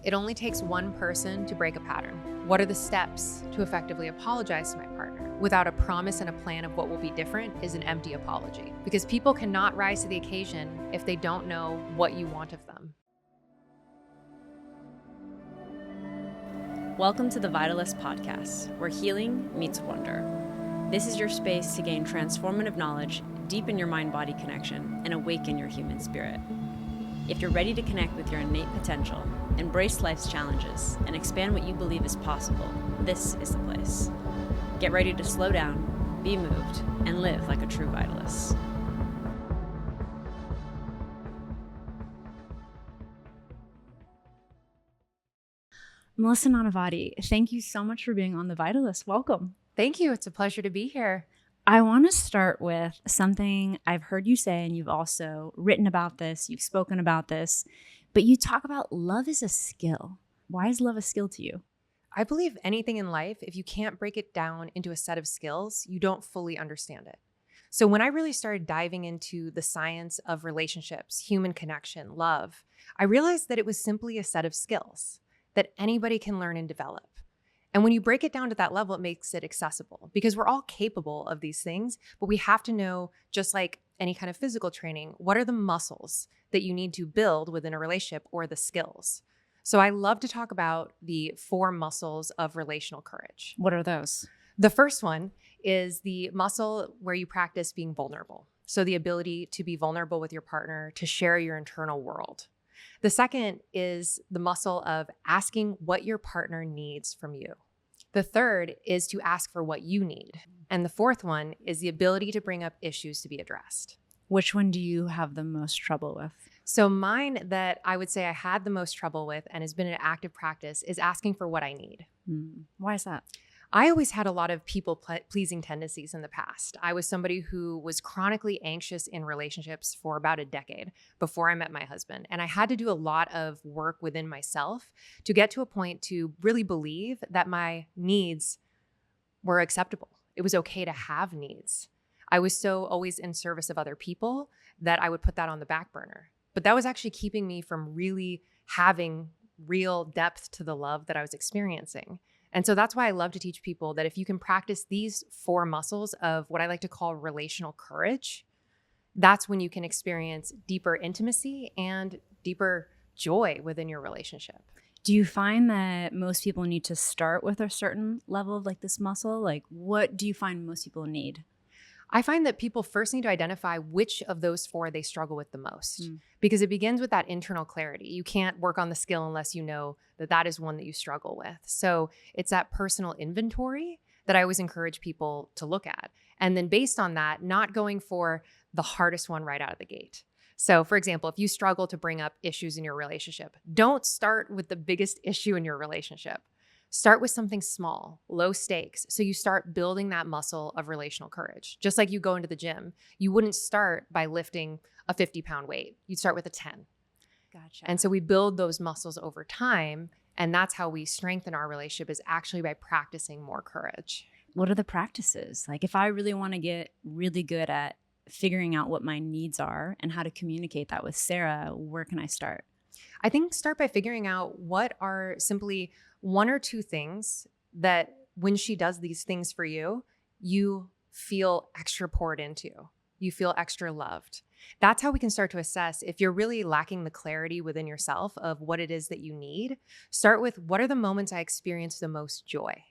It only takes one person to break a pattern. What are the steps to effectively apologize to my partner? Without a promise and a plan of what will be different is an empty apology. Because people cannot rise to the occasion if they don't know what you want of them. Welcome to the Vitalist Podcast, where healing meets wonder. This is your space to gain transformative knowledge, deepen your mind-body connection, and awaken your human spirit. If you're ready to connect with your innate potential, embrace life's challenges, and expand what you believe is possible, this is the place. Get ready to slow down, be moved, and live like a true vitalist. Melissa Nanavati, thank you so much for being on The Vitalist. Welcome. Thank you. It's a pleasure to be here. I want to start with something I've heard you say, and you've also written about this, you've spoken about this, but you talk about love is a skill. Why is love a skill to you? I believe anything in life, if you can't break it down into a set of skills, you don't fully understand it. So when I really started diving into the science of relationships, human connection, love, I realized that it was simply a set of skills that anybody can learn and develop. And when you break it down to that level, it makes it accessible because we're all capable of these things, but we have to know, just like any kind of physical training, what are the muscles that you need to build within a relationship or the skills. So I love to talk about the 4 muscles of relational courage. What are those? The first one is the muscle where you practice being vulnerable. So the ability to be vulnerable with your partner, to share your internal world. The second is the muscle of asking what your partner needs from you. The third is to ask for what you need. And the fourth one is the ability to bring up issues to be addressed. Which one do you have the most trouble with? So mine that I would say I had the most trouble with and has been an active practice is asking for what I need. Why is that? I always had a lot of people-pleasing tendencies in the past. I was somebody who was chronically anxious in relationships for about a decade before I met my husband. And I had to do a lot of work within myself to get to a point to really believe that my needs were acceptable. It was okay to have needs. I was so always in service of other people that I would put that on the back burner. But that was actually keeping me from really having real depth to the love that I was experiencing. And so that's why I love to teach people that if you can practice these 4 muscles of what I like to call relational courage, that's when you can experience deeper intimacy and deeper joy within your relationship. Do you find that most people need to start with a certain level of like this muscle? Like, what do you find most people need? I find that people first need to identify which of those 4 they struggle with the most, because it begins with that internal clarity. You can't work on the skill unless you know that that is one that you struggle with. So it's that personal inventory that I always encourage people to look at. And then based on that, not going for the hardest one right out of the gate. So for example, if you struggle to bring up issues in your relationship, don't start with the biggest issue in your relationship. Start with something small, low stakes. So you start building that muscle of relational courage. Just like you go into the gym, you wouldn't start by lifting a 50-pound weight. You'd start with a 10. Gotcha. And so we build those muscles over time. And that's how we strengthen our relationship, is actually by practicing more courage. What are the practices? Like, if I really want to get really good at figuring out what my needs are and how to communicate that with Sarah, where can I start? I think start by figuring out what are simply 1 or 2 things that when she does these things for you, you feel extra poured into. You feel extra loved. That's how we can start to assess if you're really lacking the clarity within yourself of what it is that you need. Start with, what are the moments I experience the most joy,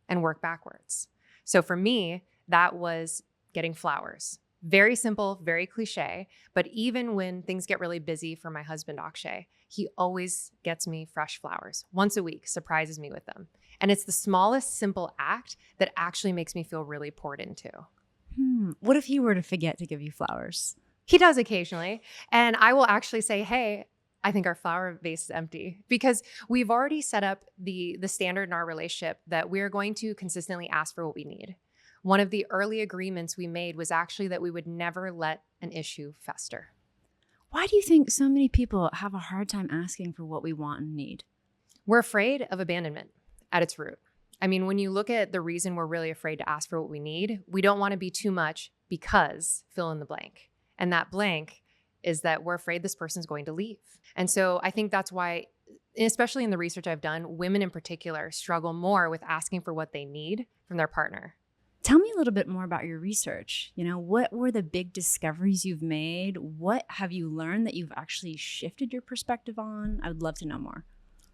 and work backwards. So for me, that was getting flowers. Very simple, very cliche, but even when things get really busy for my husband, Akshay, he always gets me fresh flowers. Once a week, surprises me with them. And it's the smallest, simple act that actually makes me feel really poured into. What if he were to forget to give you flowers? He does occasionally. And I will actually say, hey, I think our flower vase is empty, because we've already set up the standard in our relationship that we're going to consistently ask for what we need. One of the early agreements we made was actually that we would never let an issue fester. Why do you think so many people have a hard time asking for what we want and need? We're afraid of abandonment at its root. I mean, when you look at the reason we're really afraid to ask for what we need, we don't want to be too much because fill in the blank. And that blank is that we're afraid this person's going to leave. And so I think that's why especially in the research I've done, women in particular struggle more with asking for what they need from their partner. Tell me a little bit more about your research. What were the big discoveries you've made? What have you learned that you've actually shifted your perspective on? I would love to know more.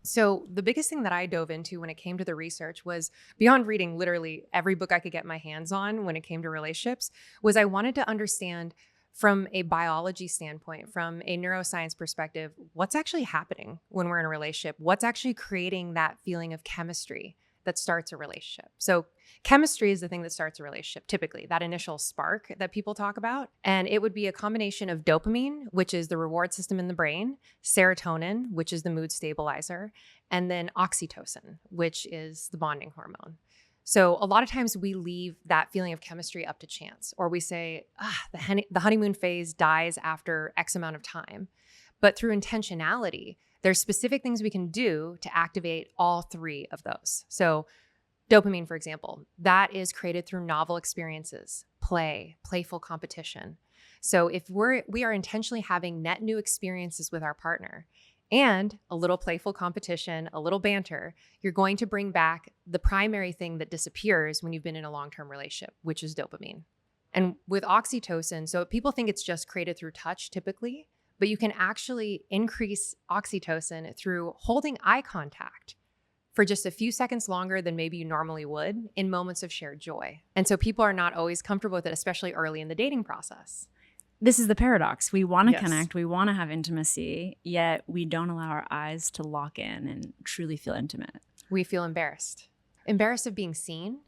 So the biggest thing that I dove into when it came to the research was, beyond reading literally every book I could get my hands on when it came to relationships, was I wanted to understand from a biology standpoint, from a neuroscience perspective, what's actually happening when we're in a relationship? What's actually creating that feeling of chemistry that starts a relationship? So chemistry is the thing that starts a relationship, typically, that initial spark that people talk about. And it would be a combination of dopamine, which is the reward system in the brain, serotonin, which is the mood stabilizer, and then oxytocin, which is the bonding hormone. So a lot of times we leave that feeling of chemistry up to chance, or we say, the honeymoon phase dies after X amount of time. But through intentionality, there's specific things we can do to activate all three of those. So dopamine, for example, that is created through novel experiences, play, playful competition. So if we are intentionally having net new experiences with our partner and a little playful competition, a little banter, you're going to bring back the primary thing that disappears when you've been in a long-term relationship, which is dopamine. And with oxytocin, so people think it's just created through touch typically, but you can actually increase oxytocin through holding eye contact for just a few seconds longer than maybe you normally would in moments of shared joy. And so people are not always comfortable with it, especially early in the dating process. This is the paradox. We want to Yes. connect, we want to have intimacy, yet we don't allow our eyes to lock in and truly feel intimate. We feel embarrassed. Embarrassed of being seen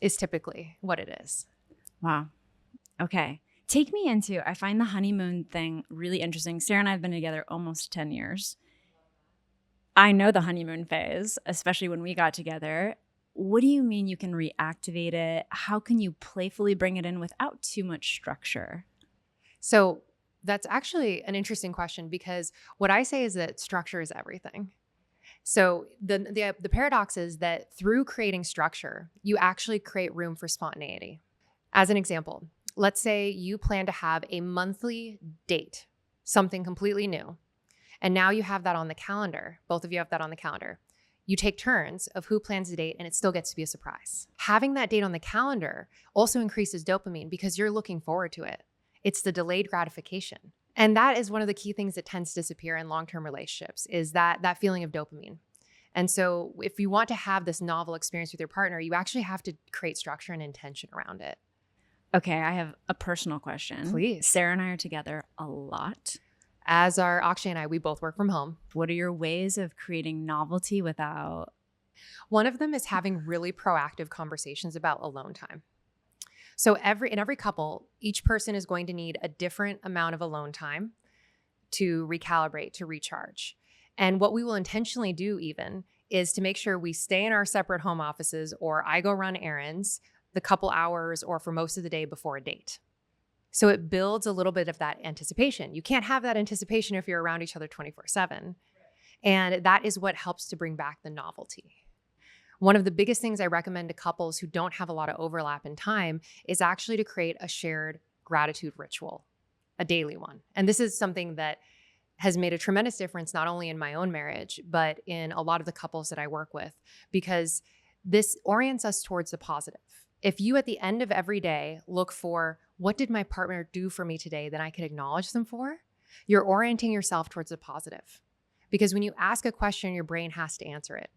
is typically what it is. Wow. Okay. Take me into, I find the honeymoon thing really interesting. Sarah and I have been together almost 10 years. I know the honeymoon phase, especially when we got together. What do you mean you can reactivate it? How can you playfully bring it in without too much structure? So that's actually an interesting question, because what I say is that structure is everything. So the paradox is that through creating structure, you actually create room for spontaneity. As an example, let's say you plan to have a monthly date, something completely new. And now you have that on the calendar. Both of you have that on the calendar. You take turns of who plans the date, and it still gets to be a surprise. Having that date on the calendar also increases dopamine because you're looking forward to it. It's the delayed gratification. And that is one of the key things that tends to disappear in long-term relationships, is that feeling of dopamine. And so if you want to have this novel experience with your partner, you actually have to create structure and intention around it. Okay, I have a personal question. Please. Sarah and I are together a lot. As are Akshay and I, we both work from home. What are your ways of creating novelty without? One of them is having really proactive conversations about alone time. So in every couple, each person is going to need a different amount of alone time to recalibrate, to recharge. And what we will intentionally do even is to make sure we stay in our separate home offices, or I go run errands the couple hours or for most of the day before a date. So it builds a little bit of that anticipation. You can't have that anticipation if you're around each other 24/7. And that is what helps to bring back the novelty. One of the biggest things I recommend to couples who don't have a lot of overlap in time is actually to create a shared gratitude ritual, a daily one. And this is something that has made a tremendous difference, not only in my own marriage, but in a lot of the couples that I work with, because this orients us towards the positive. If you, at the end of every day, look for, what did my partner do for me today that I could acknowledge them for? You're orienting yourself towards the positive. Because when you ask a question, your brain has to answer it.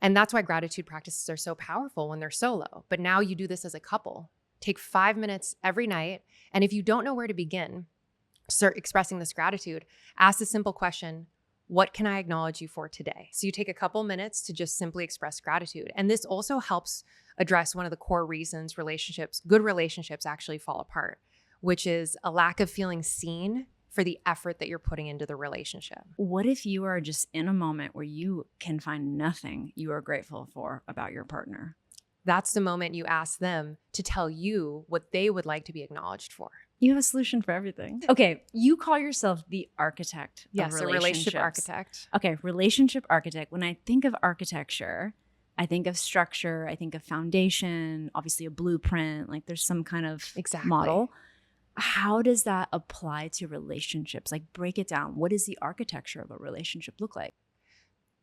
And that's why gratitude practices are so powerful when they're solo. But now you do this as a couple. Take 5 minutes every night. And if you don't know where to begin, start expressing this gratitude, ask the simple question, what can I acknowledge you for today? So you take a couple minutes to just simply express gratitude. And this also helps address one of the core reasons good relationships actually fall apart, which is a lack of feeling seen for the effort that you're putting into the relationship. What if you are just in a moment where you can find nothing you are grateful for about your partner? That's the moment you ask them to tell you what they would like to be acknowledged for. You have a solution for everything. Okay, you call yourself the architect of Yes, a relationship architect. Okay, relationship architect. When I think of architecture, I think of structure, I think of foundation, obviously a blueprint, like there's some kind of model. How does that apply to relationships? Like, break it down. What does the architecture of a relationship look like?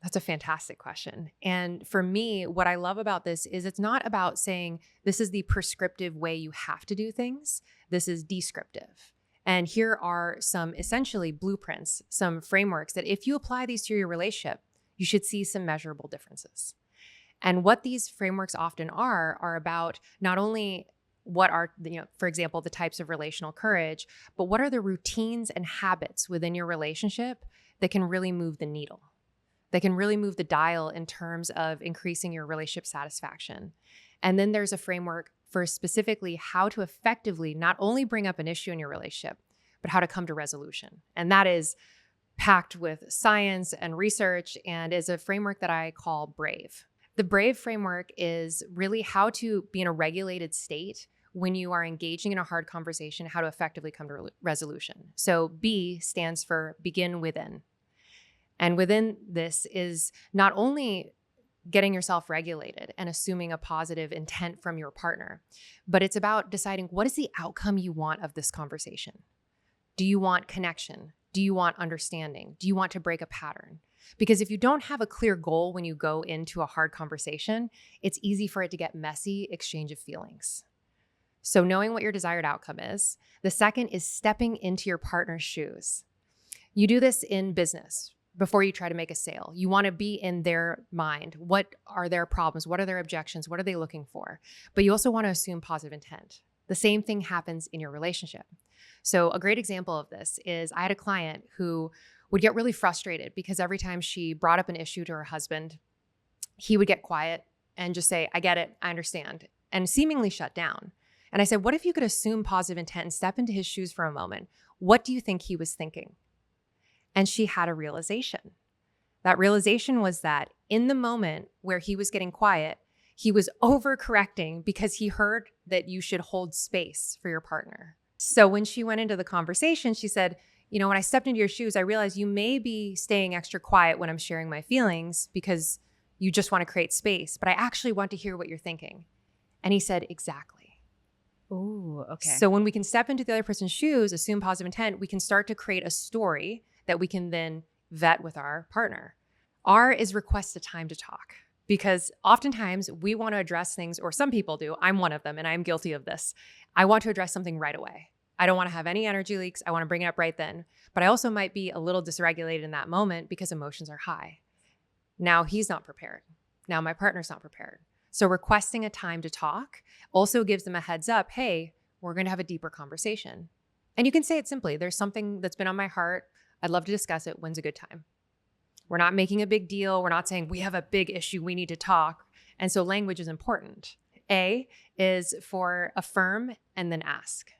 That's a fantastic question. And for me, what I love about this is it's not about saying this is the prescriptive way you have to do things. This is descriptive. And here are some essentially blueprints, some frameworks that if you apply these to your relationship, you should see some measurable differences. And what these frameworks often are about not only what are, for example, the types of relational courage, but what are the routines and habits within your relationship that can really move the needle, that can really move the dial in terms of increasing your relationship satisfaction. And then there's a framework for specifically how to effectively not only bring up an issue in your relationship, but how to come to resolution. And that is packed with science and research and is a framework that I call BRAVE. The BRAVE framework is really how to be in a regulated state when you are engaging in a hard conversation, how to effectively come to resolution. So B stands for begin within. And within this is not only getting yourself regulated and assuming a positive intent from your partner, but it's about deciding what is the outcome you want of this conversation. Do you want connection? Do you want understanding? Do you want to break a pattern? Because if you don't have a clear goal when you go into a hard conversation, it's easy for it to get messy exchange of feelings. So knowing what your desired outcome is. The second is stepping into your partner's shoes. You do this in business before you try to make a sale. You want to be in their mind. What are their problems? What are their objections? What are they looking for? But you also want to assume positive intent. The same thing happens in your relationship. So a great example of this is I had a client who would get really frustrated because every time she brought up an issue to her husband, he would get quiet and just say, I get it, I understand, and seemingly shut down. And I said, what if you could assume positive intent and step into his shoes for a moment? What do you think he was thinking? And she had a realization. That realization was that in the moment where he was getting quiet, he was overcorrecting because he heard that you should hold space for your partner. So when she went into the conversation, she said, when I stepped into your shoes, I realized you may be staying extra quiet when I'm sharing my feelings because you just want to create space, but I actually want to hear what you're thinking. And he said, exactly. Oh, okay. So when we can step into the other person's shoes, assume positive intent, we can start to create a story that we can then vet with our partner. R is request a time to talk, because oftentimes we want to address things, or some people do. I'm one of them, and I'm guilty of this. I want to address something right away. I don't want to have any energy leaks. I want to bring it up right then. But I also might be a little dysregulated in that moment because emotions are high. Now he's not prepared. Now my partner's not prepared. So requesting a time to talk also gives them a heads up. Hey, we're going to have a deeper conversation. And you can say it simply. There's something that's been on my heart. I'd love to discuss it. When's a good time? We're not making a big deal. We're not saying we have a big issue. We need to talk. And so language is important. A is for affirm and then ask.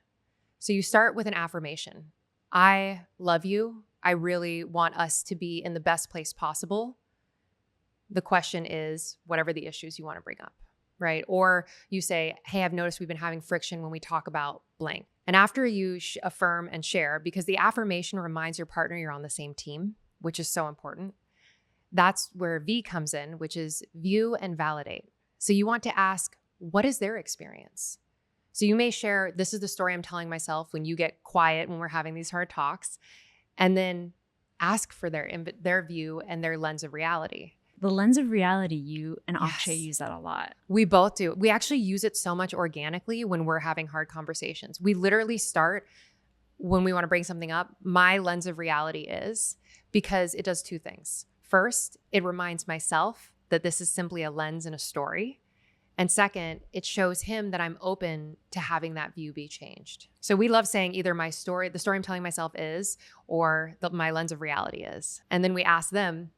So you start with an affirmation. I love you. I really want us to be in the best place possible. The question is whatever the issues you want to bring up, right? Or you say, hey, I've noticed we've been having friction when we talk about blank. And after you affirm and share, because the affirmation reminds your partner you're on the same team, which is so important. That's where V comes in, which is view and validate. So you want to ask, what is their experience? So you may share, this is the story I'm telling myself when you get quiet, when we're having these hard talks, and then ask for their view and their lens of reality. The lens of reality, you and Yes. Akshay use that a lot. We both do. We actually use it so much organically when we're having hard conversations. We literally start when we want to bring something up. My lens of reality is, because it does two things. First, it reminds myself that this is simply a lens and a story. And second, it shows him that I'm open to having that view be changed. So we love saying either the story I'm telling myself is, or my lens of reality is. And then we ask them,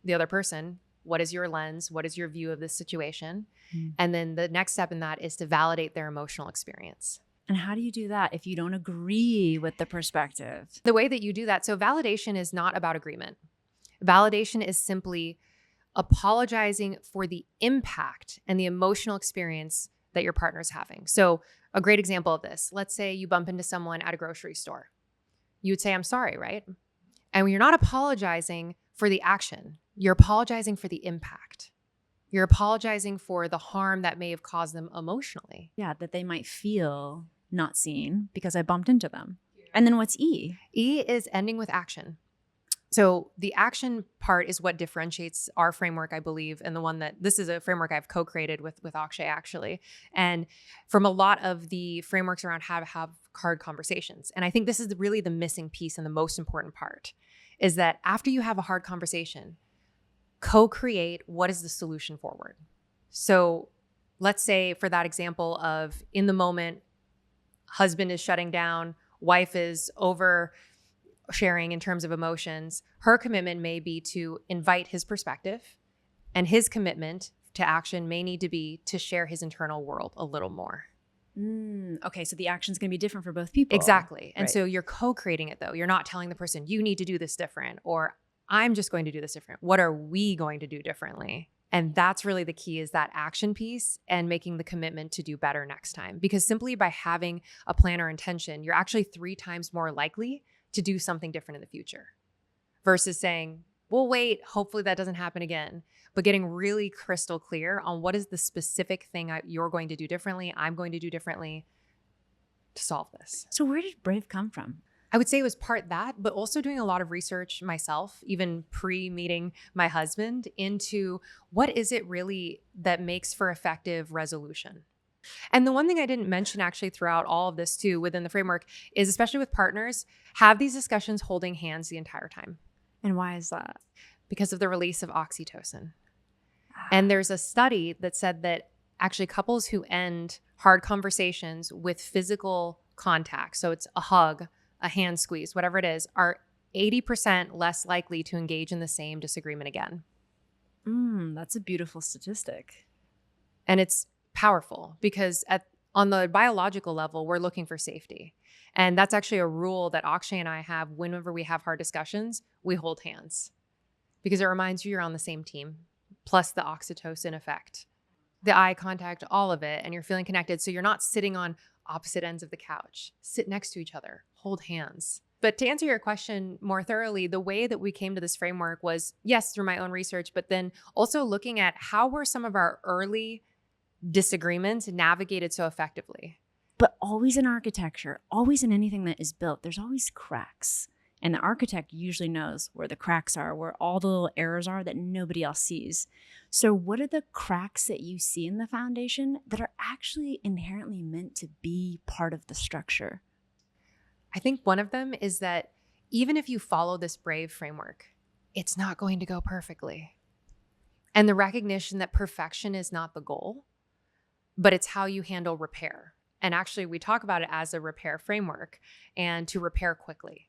the other person, what is your lens? What is your view of this situation? And then the next step in that is to validate their emotional experience. And how do you do that if you don't agree with the perspective? The way that you do that, so validation is not about agreement. Validation is simply apologizing for the impact and the emotional experience that your partner's having. So a great example of this, let's say you bump into someone at a grocery store. You would say, I'm sorry, right? And you're not apologizing for the action. You're apologizing for the impact. You're apologizing for the harm that may have caused them emotionally. Yeah, that they might feel not seen because I bumped into them. And then what's E? E is ending with action. So the action part is what differentiates our framework, I believe, and the one that this is a framework I've co-created with Akshay actually, and from a lot of the frameworks around how to have hard conversations. And I think this is really the missing piece and the most important part is that after you have a hard conversation, co-create what is the solution forward. So let's say for that example of in the moment, husband is shutting down, wife is over sharing in terms of emotions, her commitment may be to invite his perspective, and his commitment to action may need to be to share his internal world a little more. Okay, so the action's going to be different for both people. Exactly. And Right. so you're co-creating it though. You're not telling the person, you need to do this different, or I'm just going to do this different. What are we going to do differently? And that's really the key, is that action piece and making the commitment to do better next time. Because simply by having a plan or intention, you're actually 3 times more likely to do something different in the future versus saying, we'll wait, hopefully that doesn't happen again. But getting really crystal clear on what is the specific thing you're going to do differently, I'm going to do differently to solve this. So where did Brave come from? I would say it was part that, but also doing a lot of research myself, even pre-meeting my husband, into what is it really that makes for effective resolution. And the one thing I didn't mention actually throughout all of this too within the framework is, especially with partners, have these discussions holding hands the entire time. And why is that? Because of the release of oxytocin. And there's a study that said that actually couples who end hard conversations with physical contact, so it's a hug, a hand squeeze, whatever it is, are 80% less likely to engage in the same disagreement again. That's a beautiful statistic. And it's powerful because on the biological level, we're looking for safety. And that's actually a rule that Akshay and I have whenever we have hard discussions, we hold hands because it reminds you you're on the same team, plus the oxytocin effect, the eye contact, all of it, and you're feeling connected. So you're not sitting on opposite ends of the couch. Sit next to each other, hold hands. But to answer your question more thoroughly, the way that we came to this framework was, yes, through my own research, but then also looking at how were some of our early disagreements navigated so effectively. But always in architecture, always in anything that is built, there's always cracks. And the architect usually knows where the cracks are, where all the little errors are that nobody else sees. So what are the cracks that you see in the foundation that are actually inherently meant to be part of the structure? I think one of them is that even if you follow this Brave framework, it's not going to go perfectly. And the recognition that perfection is not the goal, but it's how you handle repair. And actually, we talk about it as a repair framework and to repair quickly.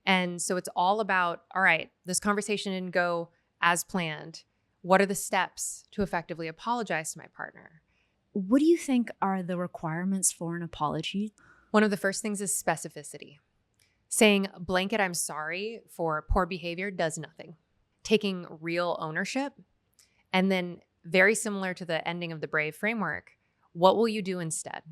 And so it's all about, all right, this conversation didn't go as planned. What are the steps to effectively apologize to my partner? What do you think are the requirements for an apology? One of the first things is specificity. Saying blanket, I'm sorry for poor behavior does nothing. Taking real ownership. And then very similar to the ending of the Brave framework, what will you do instead?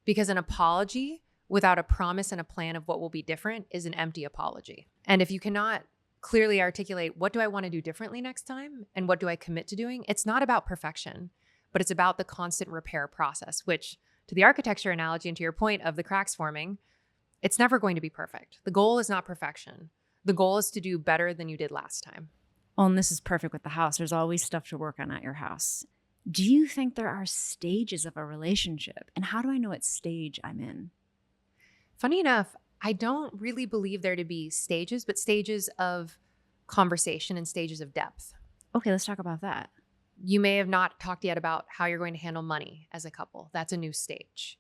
Because an apology without a promise and a plan of what will be different is an empty apology. And if you cannot clearly articulate, what do I want to do differently next time? And what do I commit to doing? It's not about perfection, but it's about the constant repair process, which to the architecture analogy and to your point of the cracks forming, it's never going to be perfect. The goal is not perfection. The goal is to do better than you did last time. Well, and this is perfect with the house. There's always stuff to work on at your house. Do you think there are stages of a relationship? And how do I know what stage I'm in? Funny enough, I don't really believe there to be stages, but stages of conversation and stages of depth. Okay, let's talk about that. You may have not talked yet about how you're going to handle money as a couple. That's a new stage.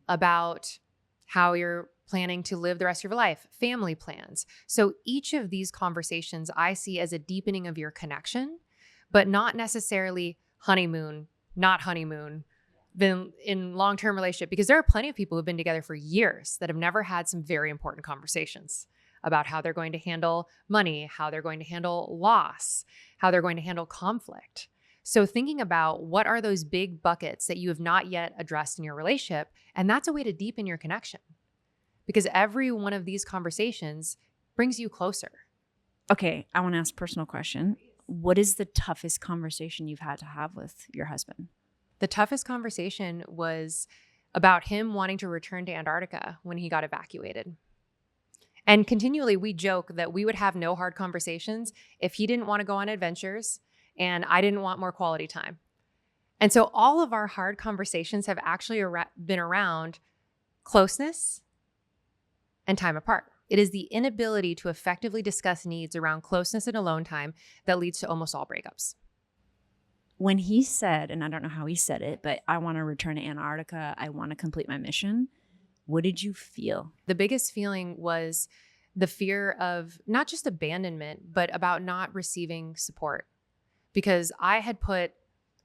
About how you're planning to live the rest of your life, family plans. So each of these conversations I see as a deepening of your connection, but not necessarily honeymoon, not honeymoon, been in long-term relationship, because there are plenty of people who've been together for years that have never had some very important conversations about how they're going to handle money, how they're going to handle loss, how they're going to handle conflict. So thinking about what are those big buckets that you have not yet addressed in your relationship, and that's a way to deepen your connection. Because every one of these conversations brings you closer. Okay, I want to ask a personal question. What is the toughest conversation you've had to have with your husband? The toughest conversation was about him wanting to return to Antarctica when he got evacuated. And continually, we joke that we would have no hard conversations if he didn't want to go on adventures and I didn't want more quality time. And so all of our hard conversations have actually been around closeness and time apart. It is the inability to effectively discuss needs around closeness and alone time that leads to almost all breakups. When he said, and I don't know how he said it, but I want to return to Antarctica, I want to complete my mission, what did you feel? The biggest feeling was the fear of not just abandonment, but about not receiving support. Because I had put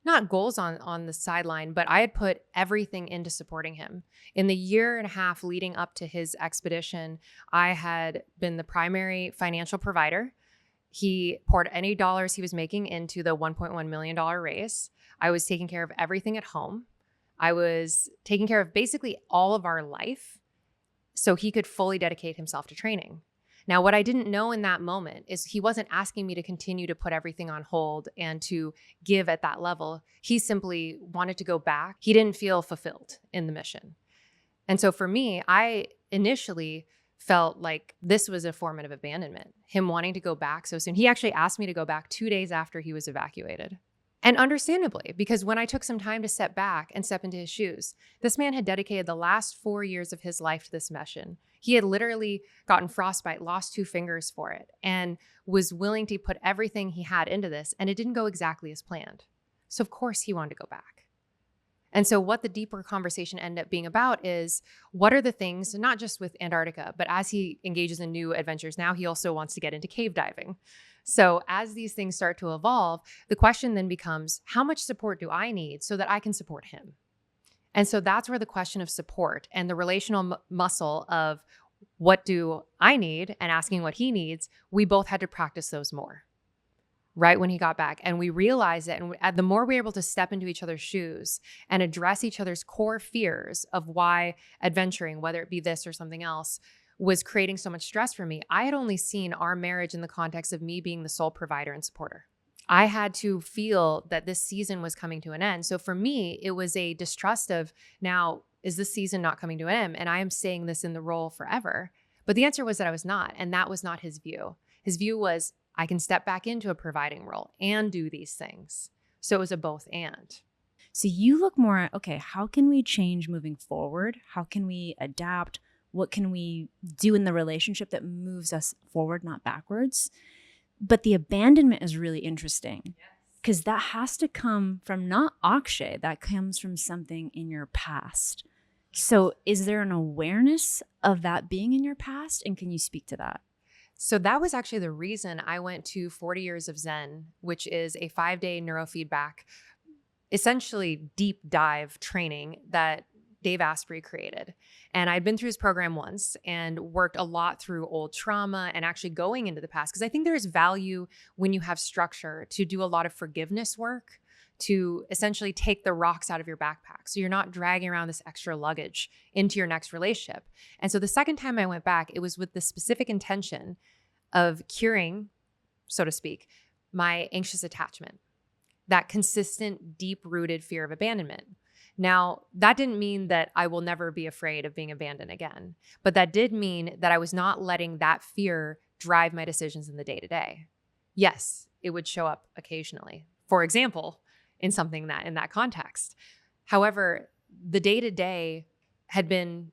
not goals on the sideline, but I had put everything into supporting him. In the year and a half leading up to his expedition, I had been the primary financial provider. He poured any dollars he was making into the $1.1 million race. I was taking care of everything at home. I was taking care of basically all of our life so he could fully dedicate himself to training. Now, what I didn't know in that moment is he wasn't asking me to continue to put everything on hold and to give at that level. He simply wanted to go back. He didn't feel fulfilled in the mission. And so for me, I initially felt like this was a form of abandonment, him wanting to go back so soon. He actually asked me to go back 2 days after he was evacuated. And understandably, because when I took some time to step back and step into his shoes, this man had dedicated the last 4 years of his life to this mission. He had literally gotten frostbite, lost 2 fingers for it, and was willing to put everything he had into this, and it didn't go exactly as planned. So of course he wanted to go back. And so what the deeper conversation ended up being about is what are the things, not just with Antarctica, but as he engages in new adventures, now he also wants to get into cave diving. So as these things start to evolve, the question then becomes, how much support do I need so that I can support him? And so that's where the question of support and the relational muscle of what do I need and asking what he needs, we both had to practice those more right when he got back. And we realized that, and the more we were able to step into each other's shoes and address each other's core fears of why adventuring, whether it be this or something else, was creating so much stress for me. I had only seen our marriage in the context of me being the sole provider and supporter. I had to feel that this season was coming to an end. So for me, it was a distrust of, now, is this season not coming to an end? And I am staying this in the role forever. But the answer was that I was not. And that was not his view. His view was, I can step back into a providing role and do these things. So it was a both and. So you look more at, okay, how can we change moving forward? How can we adapt? What can we do in the relationship that moves us forward, not backwards? But the abandonment is really interesting because that has to come from not Akshay, that comes from something in your past. So is there an awareness of that being in your past? And can you speak to that? So that was actually the reason I went to 40 Years of Zen, which is a 5-day neurofeedback, essentially deep dive training that Dave Asprey created. And I'd been through his program once and worked a lot through old trauma and actually going into the past. Because I think there's value when you have structure to do a lot of forgiveness work, to essentially take the rocks out of your backpack. So you're not dragging around this extra luggage into your next relationship. And so the second time I went back, it was with the specific intention of curing, so to speak, my anxious attachment, that consistent, deep-rooted fear of abandonment. Now, that didn't mean that I will never be afraid of being abandoned again, but that did mean that I was not letting that fear drive my decisions in the day-to-day. Yes, it would show up occasionally. For example, in something that in that context. However, the day-to-day had been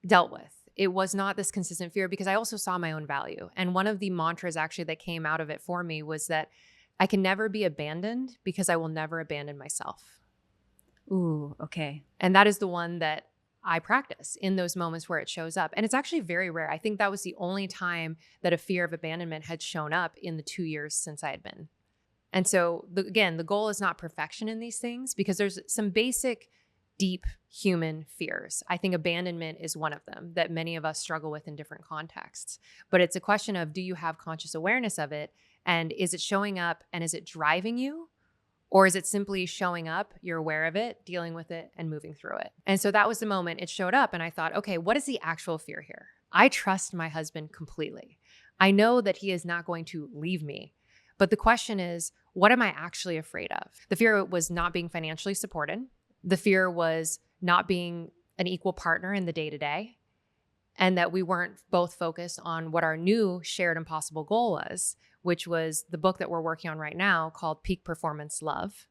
dealt with. It was not this consistent fear because I also saw my own value. And one of the mantras actually that came out of it for me was that I can never be abandoned because I will never abandon myself. Ooh, okay. And that is the one that I practice in those moments where it shows up. And it's actually very rare. I think that was the only time that a fear of abandonment had shown up in the 2 years since I had been. And so, again, the goal is not perfection in these things because there's some basic, deep human fears. I think abandonment is one of them that many of us struggle with in different contexts. But it's a question of, do you have conscious awareness of it? And is it showing up and is it driving you? Or is it simply showing up, you're aware of it, dealing with it, and moving through it? And so that was the moment it showed up. And I thought, okay, what is the actual fear here? I trust my husband completely. I know that he is not going to leave me. But the question is, what am I actually afraid of? The fear was not being financially supported. The fear was not being an equal partner in the day-to-day. and that we weren't both focused on what our new shared impossible goal was, which was the book that we're working on right now called Peak Performance Love,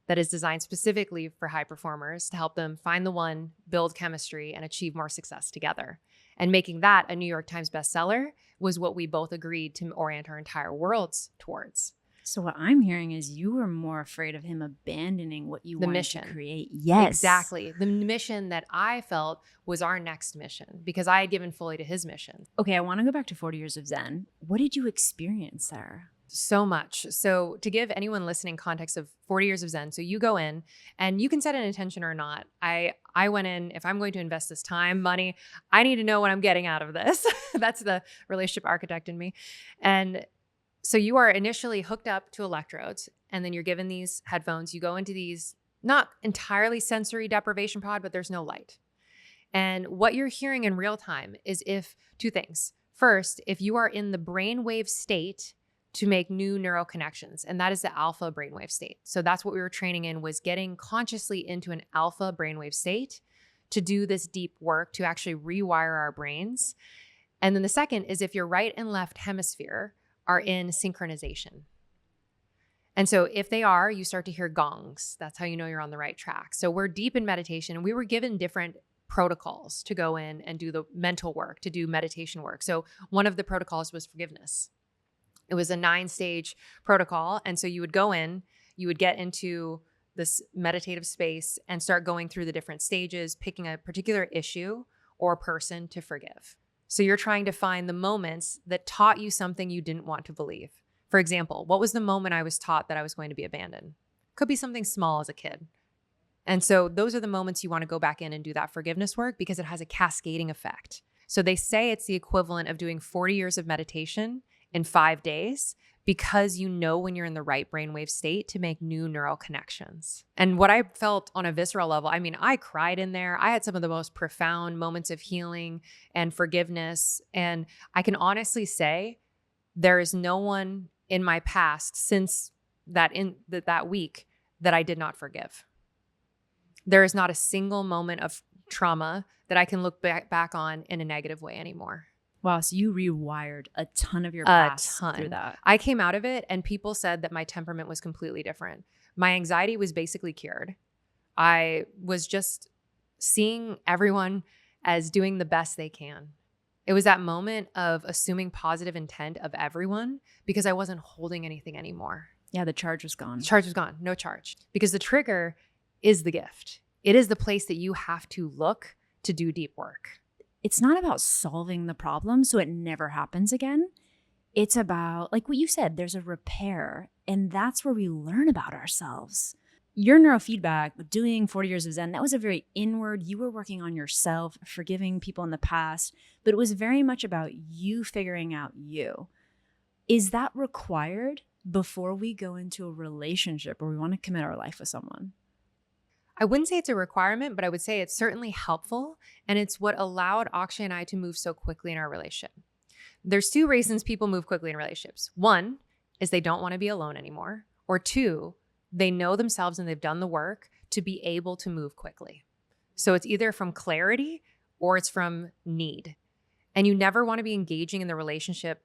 that is designed specifically for high performers to help them find the one, build chemistry, and achieve more success together. And making that a New York Times bestseller was what we both agreed to orient our entire worlds towards. So what I'm hearing is you were more afraid of him abandoning what you wanted mission to create. Yes. Exactly. The mission that I felt was our next mission because I had given fully to his mission. Okay, I want to go back to 40 Years of Zen. What did you experience there? So much. So to give anyone listening context of 40 Years of Zen, so you go in and you can set an intention or not. I went in, if I'm going to invest this time, money, I need to know what I'm getting out of this. That's the relationship architect in me. And so you are initially hooked up to electrodes, and then you're given these headphones. You go into these, not entirely sensory deprivation pod, but there's no light. And what you're hearing in real time is two things. First, if you are in the brainwave state to make new neural connections, and that is the alpha brainwave state. So that's what we were training in, was getting consciously into an alpha brainwave state to do this deep work to actually rewire our brains. And then the second is if your right and left hemisphere are in synchronization. And so if they are, you start to hear gongs. That's how you know you're on the right track. So we're deep in meditation, and we were given different protocols to go in and do the mental work, to do meditation work. So one of the protocols was forgiveness. It was a 9-stage protocol. And so you would go in, you would get into this meditative space and start going through the different stages, picking a particular issue or person to forgive. So you're trying to find the moments that taught you something you didn't want to believe. For example, what was the moment I was taught that I was going to be abandoned? Could be something small as a kid. And so those are the moments you want to go back in and do that forgiveness work because it has a cascading effect. So they say it's the equivalent of doing 40 years of meditation in 5 days because you know when you're in the right brainwave state to make new neural connections. And what I felt on a visceral level, I mean, I cried in there. I had some of the most profound moments of healing and forgiveness. And I can honestly say there is no one in my past since that week that I did not forgive. There is not a single moment of trauma that I can look back on in a negative way anymore. Wow, so you rewired a ton of your past through that. I came out of it and people said that my temperament was completely different. My anxiety was basically cured. I was just seeing everyone as doing the best they can. It was that moment of assuming positive intent of everyone because I wasn't holding anything anymore. Yeah, the charge was gone. The charge was gone, no charge. Because the trigger is the gift. It is the place that you have to look to do deep work. It's not about solving the problem so it never happens again. It's about, like what you said, there's a repair, and that's where we learn about ourselves. Your neurofeedback, doing 40 Years of Zen, that was a very inward, you were working on yourself, forgiving people in the past, but it was very much about you figuring out you. Is that required before we go into a relationship where we want to commit our life with someone? I wouldn't say it's a requirement, but I would say it's certainly helpful. And it's what allowed Akshay and I to move so quickly in our relationship. There's 2 reasons people move quickly in relationships. 1 is they don't want to be alone anymore. Or 2, they know themselves and they've done the work to be able to move quickly. So it's either from clarity or it's from need. And you never want to be engaging in the relationship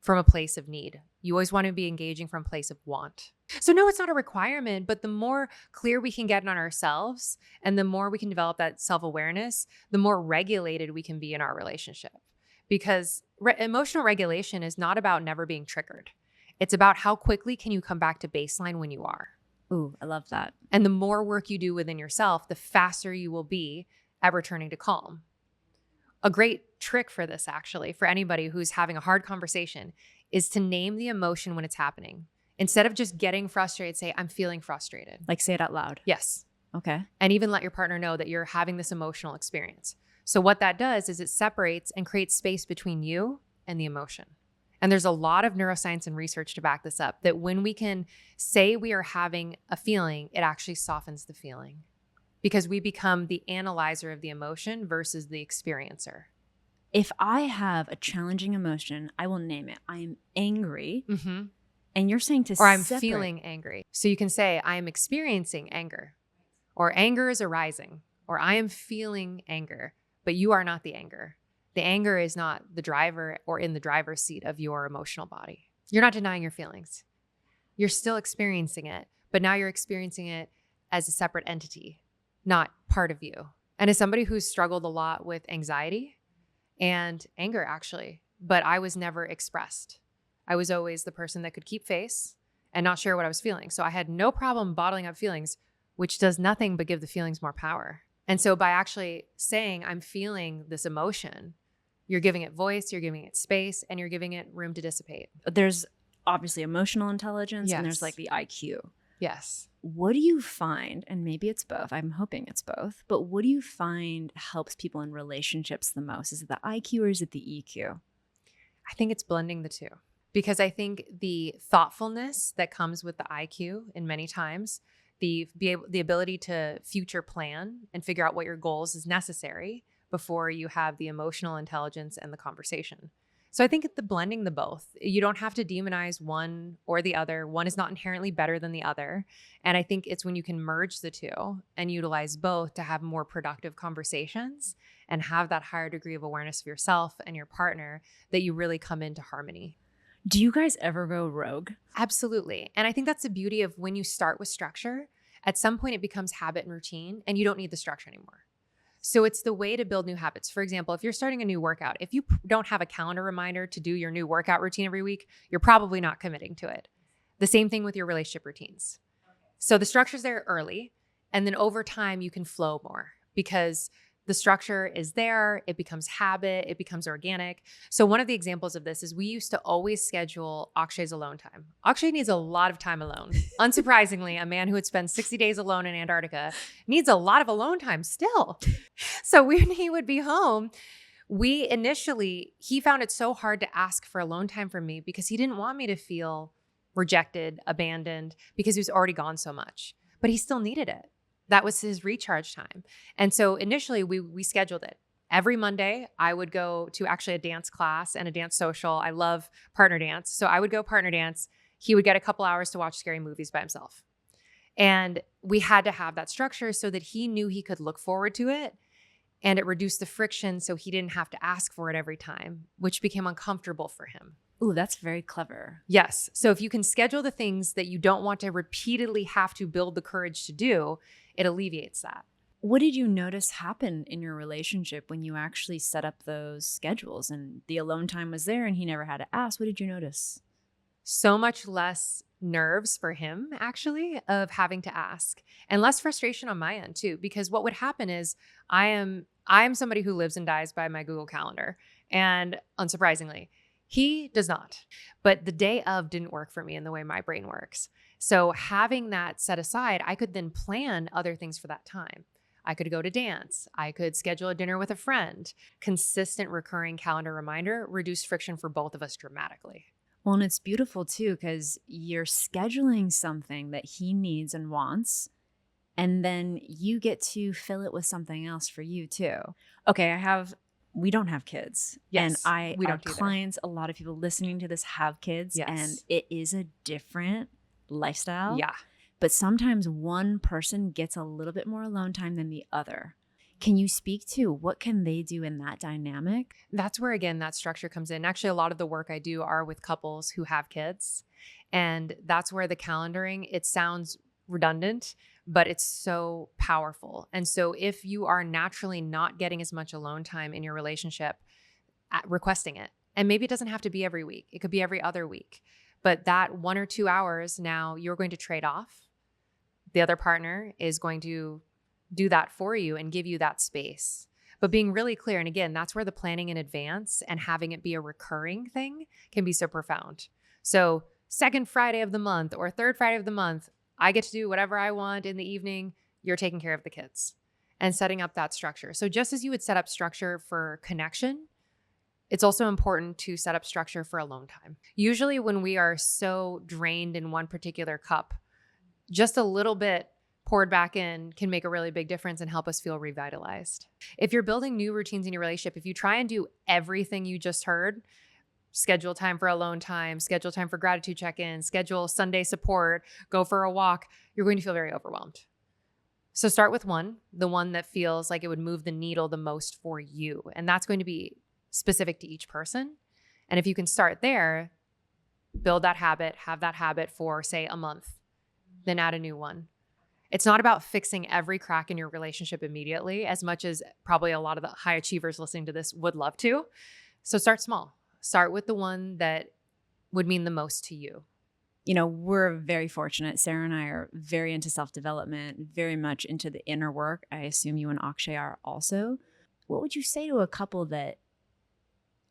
from a place of need. You always want to be engaging from a place of want. So no, it's not a requirement, but the more clear we can get on ourselves and the more we can develop that self-awareness, the more regulated we can be in our relationship. Because emotional regulation is not about never being triggered. It's about how quickly can you come back to baseline when you are. Ooh, I love that. And the more work you do within yourself, the faster you will be at returning to calm. A great trick for this, actually, for anybody who's having a hard conversation, is to name the emotion when it's happening. Instead of just getting frustrated, say, I'm feeling frustrated. Like say it out loud. Yes. Okay. And even let your partner know that you're having this emotional experience. So what that does is it separates and creates space between you and the emotion. And there's a lot of neuroscience and research to back this up, that when we can say we are having a feeling, it actually softens the feeling. Because we become the analyzer of the emotion versus the experiencer. If I have a challenging emotion, I will name it. I am angry. Mm-hmm. And you're saying to Or I'm separate. feeling angry. So you can say, I am experiencing anger. Or anger is arising. Or I am feeling anger. But you are not the anger. The anger is not the driver or in the driver's seat of your emotional body. You're not denying your feelings. You're still experiencing it, but now you're experiencing it as a separate entity, not part of you. And as somebody who's struggled a lot with anxiety and anger, actually, but I was never expressed. I was always the person that could keep face and not share what I was feeling. So I had no problem bottling up feelings, which does nothing but give the feelings more power. And so by actually saying, I'm feeling this emotion, you're giving it voice, you're giving it space, and you're giving it room to dissipate. There's obviously emotional intelligence Yes. and there's like the IQ. Yes. What do you find, and maybe it's both, I'm hoping it's both, but what do you find helps people in relationships the most? Is it the IQ or is it the EQ? I think it's blending the two, because I think the thoughtfulness that comes with the IQ in many times, the ability to future plan and figure out what your goals is necessary before you have the emotional intelligence and the conversation. So I think it's the blending the both. You don't have to demonize one or the other. One is not inherently better than the other. And I think it's when you can merge the two and utilize both to have more productive conversations and have that higher degree of awareness of yourself and your partner that you really come into harmony. Do you guys ever go rogue? Absolutely. And I think that's the beauty of when you start with structure, at some point it becomes habit and routine and you don't need the structure anymore. So it's the way to build new habits. For example, if you're starting a new workout, if you don't have a calendar reminder to do your new workout routine every week, you're probably not committing to it. The same thing with your relationship routines. So the structure's there early, and then over time you can flow more because the structure is there, it becomes habit, it becomes organic. So one of the examples of this is we used to always schedule Akshay's alone time. Akshay needs a lot of time alone. Unsurprisingly, a man who would spend 60 days alone in Antarctica needs a lot of alone time still. So when he would be home, he found it so hard to ask for alone time from me because he didn't want me to feel rejected, abandoned, because he was already gone so much. But he still needed it. That was his recharge time. And so initially we scheduled it. Every Monday, I would go to actually a dance class and a dance social. I love partner dance. So I would go partner dance. He would get a couple hours to watch scary movies by himself. And we had to have that structure so that he knew he could look forward to it. And it reduced the friction so he didn't have to ask for it every time, which became uncomfortable for him. Ooh, that's very clever. Yes. So if you can schedule the things that you don't want to repeatedly have to build the courage to do, it alleviates that. What did you notice happen in your relationship when you actually set up those schedules and the alone time was there and he never had to ask? What did you notice? So much less nerves for him, actually, of having to ask, and less frustration on my end too, because what would happen is I am somebody who lives and dies by my Google Calendar, and unsurprisingly, he does not. But the day of didn't work for me in the way my brain works. So having that set aside, I could then plan other things for that time. I could go to dance. I could schedule a dinner with a friend. Consistent recurring calendar reminder reduced friction for both of us dramatically. Well, and it's beautiful too, because you're scheduling something that he needs and wants, and then you get to fill it with something else for you too. Okay, we don't have kids. Yes, and we our don't either. clients, a lot of people listening to this have kids, Yes. and it is a different lifestyle. Yeah. But sometimes one person gets a little bit more alone time than the other. Can you speak to what can they do in that dynamic? That's where, again, that structure comes in. Actually, a lot of the work I do are with couples who have kids. And that's where the calendaring, it sounds redundant, but it's so powerful. And so if you are naturally not getting as much alone time in your relationship, requesting it. And maybe it doesn't have to be every week. It could be every other week. But that 1 or 2 hours now you're going to trade off. The other partner is going to do that for you and give you that space. But being really clear, and again, that's where the planning in advance and having it be a recurring thing can be so profound. So second Friday of the month or third Friday of the month, I get to do whatever I want in the evening. You're taking care of the kids and setting up that structure. So just as you would set up structure for connection, it's also important to set up structure for alone time. Usually when we are so drained in one particular cup, just a little bit poured back in can make a really big difference and help us feel revitalized. If you're building new routines in your relationship, if you try and do everything you just heard, schedule time for alone time, schedule time for gratitude check-in, schedule Sunday support, go for a walk, you're going to feel very overwhelmed. So start with the one that feels like it would move the needle the most for you. And that's going to be specific to each person. And if you can start there, build that habit, have that habit for, say, a month, then add a new one. It's not about fixing every crack in your relationship immediately, as much as probably a lot of the high achievers listening to this would love to. So start small. Start with the one that would mean the most to you. You know, we're very fortunate. Sarah and I are very into self-development, very much into the inner work. I assume you and Akshay are also. What would you say to a couple that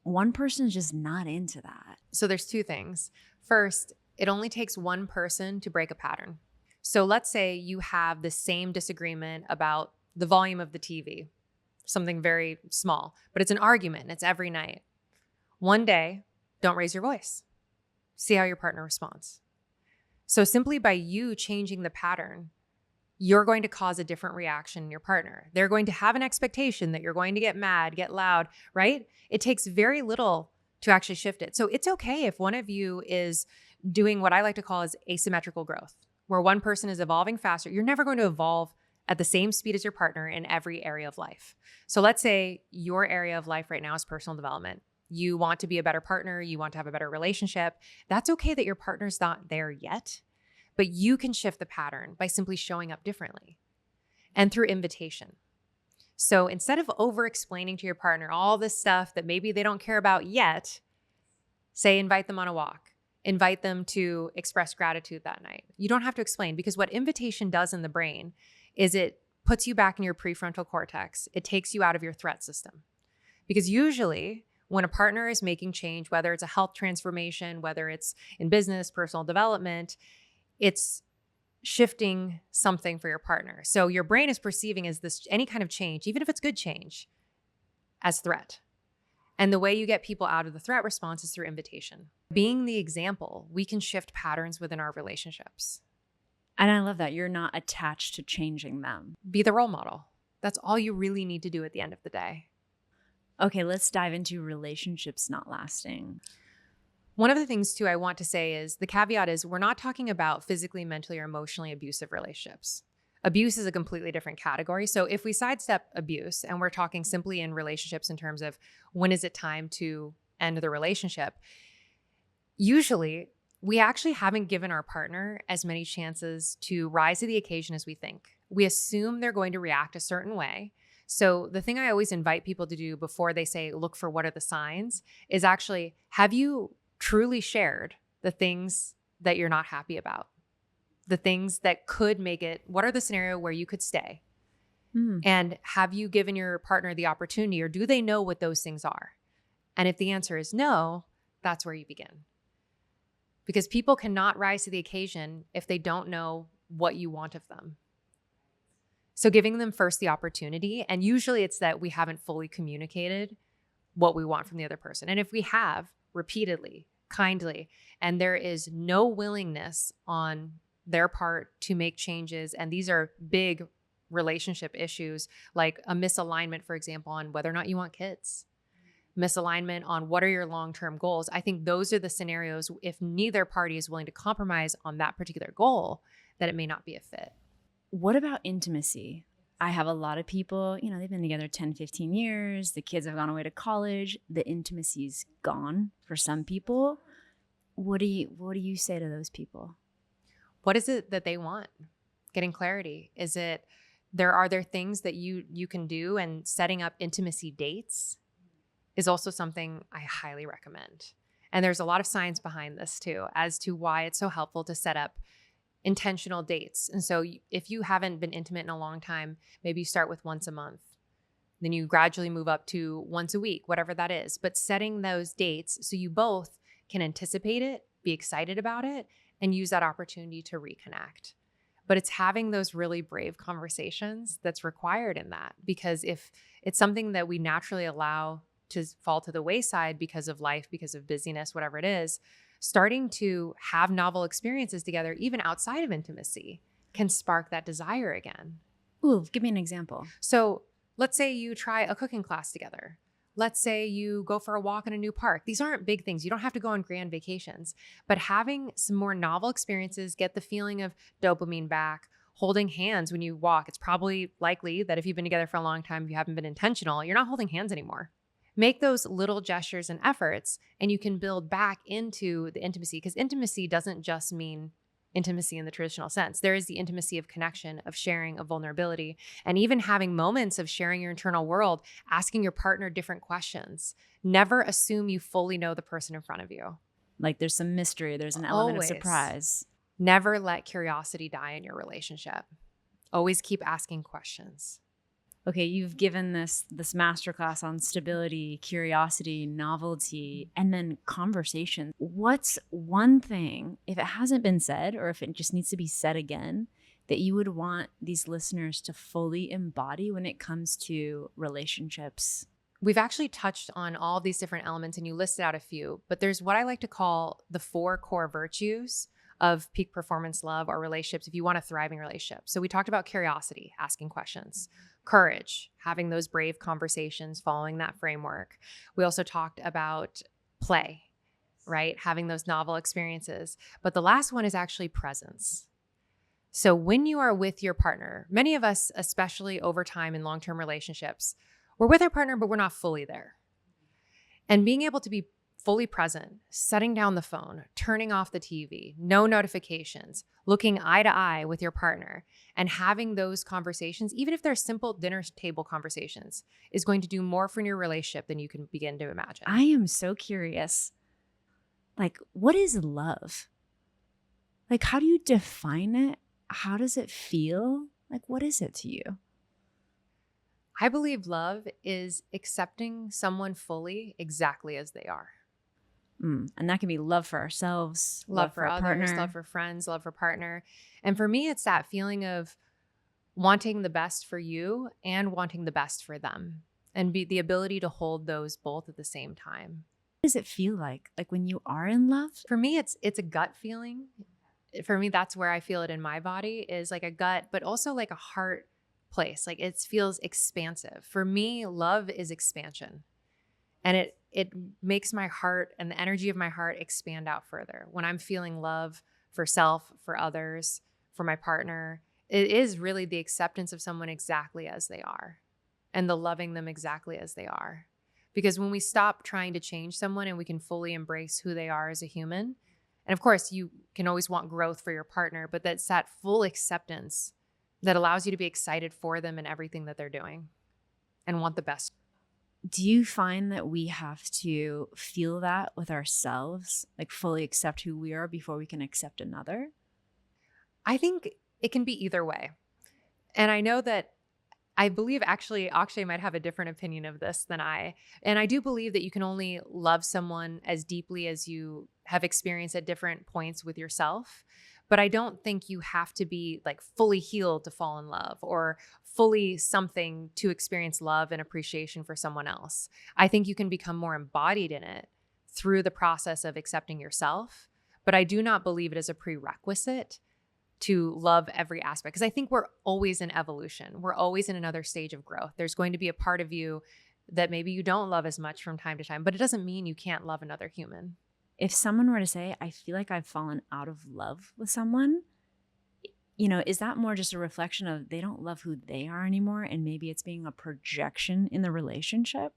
one person is just not into that? So there's two things. First, it only takes one person to break a pattern. So let's say you have the same disagreement about the volume of the TV, something very small, but it's an argument. It's every night. One day, don't raise your voice. See how your partner responds. So simply by you changing the pattern, you're going to cause a different reaction in your partner. They're going to have an expectation that you're going to get mad, get loud, right? It takes very little to actually shift it. So it's okay if one of you is doing what I like to call as asymmetrical growth, where one person is evolving faster. You're never going to evolve at the same speed as your partner in every area of life. So let's say your area of life right now is personal development. You want to be a better partner. You want to have a better relationship. That's okay that your partner's not there yet, but you can shift the pattern by simply showing up differently and through invitation. So instead of over-explaining to your partner all this stuff that maybe they don't care about yet, say invite them on a walk. Invite them to express gratitude that night. You don't have to explain, because what invitation does in the brain is it puts you back in your prefrontal cortex. It takes you out of your threat system. Because usually when a partner is making change, whether it's a health transformation, whether it's in business, personal development, it's shifting something for your partner. So your brain is perceiving as this, any kind of change, even if it's good change, as threat. And the way you get people out of the threat response is through invitation. Being the example, we can shift patterns within our relationships. And I love that you're not attached to changing them. Be the role model. That's all you really need to do at the end of the day. Okay, let's dive into relationships not lasting. One of the things too I want to say is, the caveat is, we're not talking about physically, mentally, or emotionally abusive relationships. Abuse is a completely different category. So if we sidestep abuse and we're talking simply in relationships in terms of when is it time to end the relationship, usually we actually haven't given our partner as many chances to rise to the occasion as we think. We assume they're going to react a certain way. So the thing I always invite people to do before they say, look for what are the signs, is actually, have you truly shared the things that you're not happy about? The things that could make it, what are the scenario where you could stay? And have you given your partner the opportunity, or do they know what those things are? And if the answer is no, that's where you begin. Because people cannot rise to the occasion if they don't know what you want of them. So giving them first the opportunity, and usually it's that we haven't fully communicated what we want from the other person. And if we have repeatedly, kindly, and there is no willingness on their part to make changes, and these are big relationship issues, like a misalignment, for example, on whether or not you want kids, misalignment on what are your long-term goals. I think those are the scenarios, if neither party is willing to compromise on that particular goal, that it may not be a fit. What about intimacy? I have a lot of people, you know, they've been together 10, 15 years. The kids have gone away to college. The intimacy's gone for some people. What do you say to those people? What is it that they want? Getting clarity. Is it, are there things that you can do, and setting up intimacy dates is also something I highly recommend. And there's a lot of science behind this too, as to why it's so helpful to set up intentional dates. And so if you haven't been intimate in a long time, maybe you start with once a month. Then you gradually move up to once a week, whatever that is. But setting those dates so you both can anticipate it, be excited about it, and use that opportunity to reconnect. But it's having those really brave conversations that's required in that, because if it's something that we naturally allow to fall to the wayside because of life, because of busyness, whatever it is, starting to have novel experiences together, even outside of intimacy, can spark that desire again. Ooh, give me an example. So let's say you try a cooking class together. Let's say you go for a walk in a new park. These aren't big things. You don't have to go on grand vacations, but having some more novel experiences, get the feeling of dopamine back, holding hands when you walk. It's probably likely that if you've been together for a long time, if you haven't been intentional, you're not holding hands anymore. Make those little gestures and efforts, and you can build back into the intimacy, because intimacy doesn't just mean intimacy in the traditional sense. There is the intimacy of connection, of sharing, of vulnerability, and even having moments of sharing your internal world, asking your partner different questions. Never assume you fully know the person in front of you. Like there's some mystery, there's an element of Always. surprise. Never let curiosity die in your relationship. Always keep asking questions. Okay, you've given this masterclass on stability, curiosity, novelty, and then conversation. What's one thing, if it hasn't been said or if it just needs to be said again, that you would want these listeners to fully embody when it comes to relationships? We've actually touched on all these different elements, and you listed out a few, but there's what I like to call the 4 core virtues of peak performance love or relationships if you want a thriving relationship. So we talked about curiosity, asking questions, courage, having those brave conversations, following that framework. We also talked about play, right? Having those novel experiences. But the last one is actually presence. So when you are with your partner, many of us, especially over time in long-term relationships, we're with our partner, but we're not fully there. And being able to be fully present, setting down the phone, turning off the TV, no notifications, looking eye to eye with your partner, and having those conversations, even if they're simple dinner table conversations, is going to do more for your relationship than you can begin to imagine. I am so curious. Like, what is love? Like, how do you define it? How does it feel? Like, what is it to you? I believe love is accepting someone fully exactly as they are. And that can be love for ourselves, love for our others, partner. love for friends, love for partner. And for me, it's that feeling of wanting the best for you and wanting the best for them, and be the ability to hold those both at the same time. What does it feel like when you are in love? For me, it's a gut feeling. For me, that's where I feel it in my body, is like a gut, but also like a heart place. Like it feels expansive. For me, love is expansion. And it makes my heart and the energy of my heart expand out further. When I'm feeling love for self, for others, for my partner, it is really the acceptance of someone exactly as they are and the loving them exactly as they are. Because when we stop trying to change someone and we can fully embrace who they are as a human, and of course you can always want growth for your partner, but that's that full acceptance that allows you to be excited for them and everything that they're doing and want the best. Do you find that we have to feel that with ourselves, like fully accept who we are before we can accept another? I think it can be either way. And I know that I believe actually Akshay might have a different opinion of this than I. And I do believe that you can only love someone as deeply as you have experienced at different points with yourself. But I don't think you have to be like fully healed to fall in love or fully something to experience love and appreciation for someone else. I think you can become more embodied in it through the process of accepting yourself. But I do not believe it is a prerequisite to love every aspect, because I think we're always in evolution. We're always in another stage of growth. There's going to be a part of you that maybe you don't love as much from time to time, but it doesn't mean you can't love another human. If someone were to say, I feel like I've fallen out of love with someone, is that more just a reflection of they don't love who they are anymore, and maybe it's being a projection in the relationship?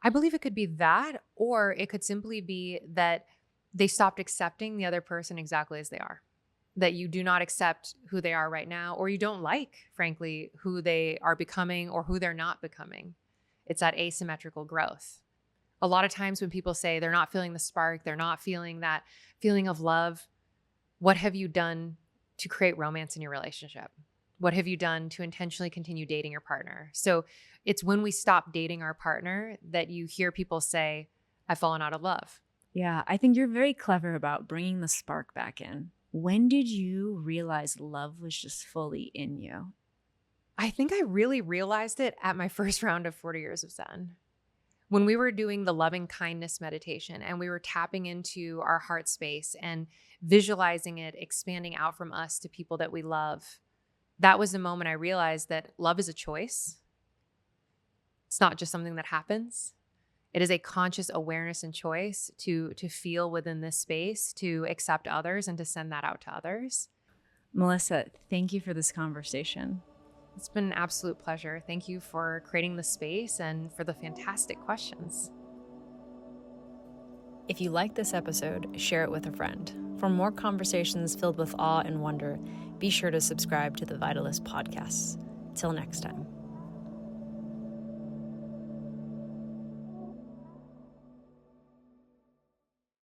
I believe it could be that, or it could simply be that they stopped accepting the other person exactly as they are. That you do not accept who they are right now, or you don't like, frankly, who they are becoming or who they're not becoming. It's that asymmetrical growth. A lot of times when people say they're not feeling the spark, they're not feeling that feeling of love, what have you done to create romance in your relationship? What have you done to intentionally continue dating your partner? So it's when we stop dating our partner that you hear people say, I've fallen out of love. Yeah, I think you're very clever about bringing the spark back in. When did you realize love was just fully in you? I think I really realized it at my first round of 40 Years of Zen. When we were doing the loving kindness meditation and we were tapping into our heart space and visualizing it expanding out from us to people that we love, that was the moment I realized that love is a choice. It's not just something that happens. It is a conscious awareness and choice to feel within this space, to accept others and to send that out to others. Melissa, thank you for this conversation. It's been an absolute pleasure. Thank you for creating the space and for the fantastic questions. If you like this episode, share it with a friend. For more conversations filled with awe and wonder, be sure to subscribe to the Vitalist podcasts. Till next time.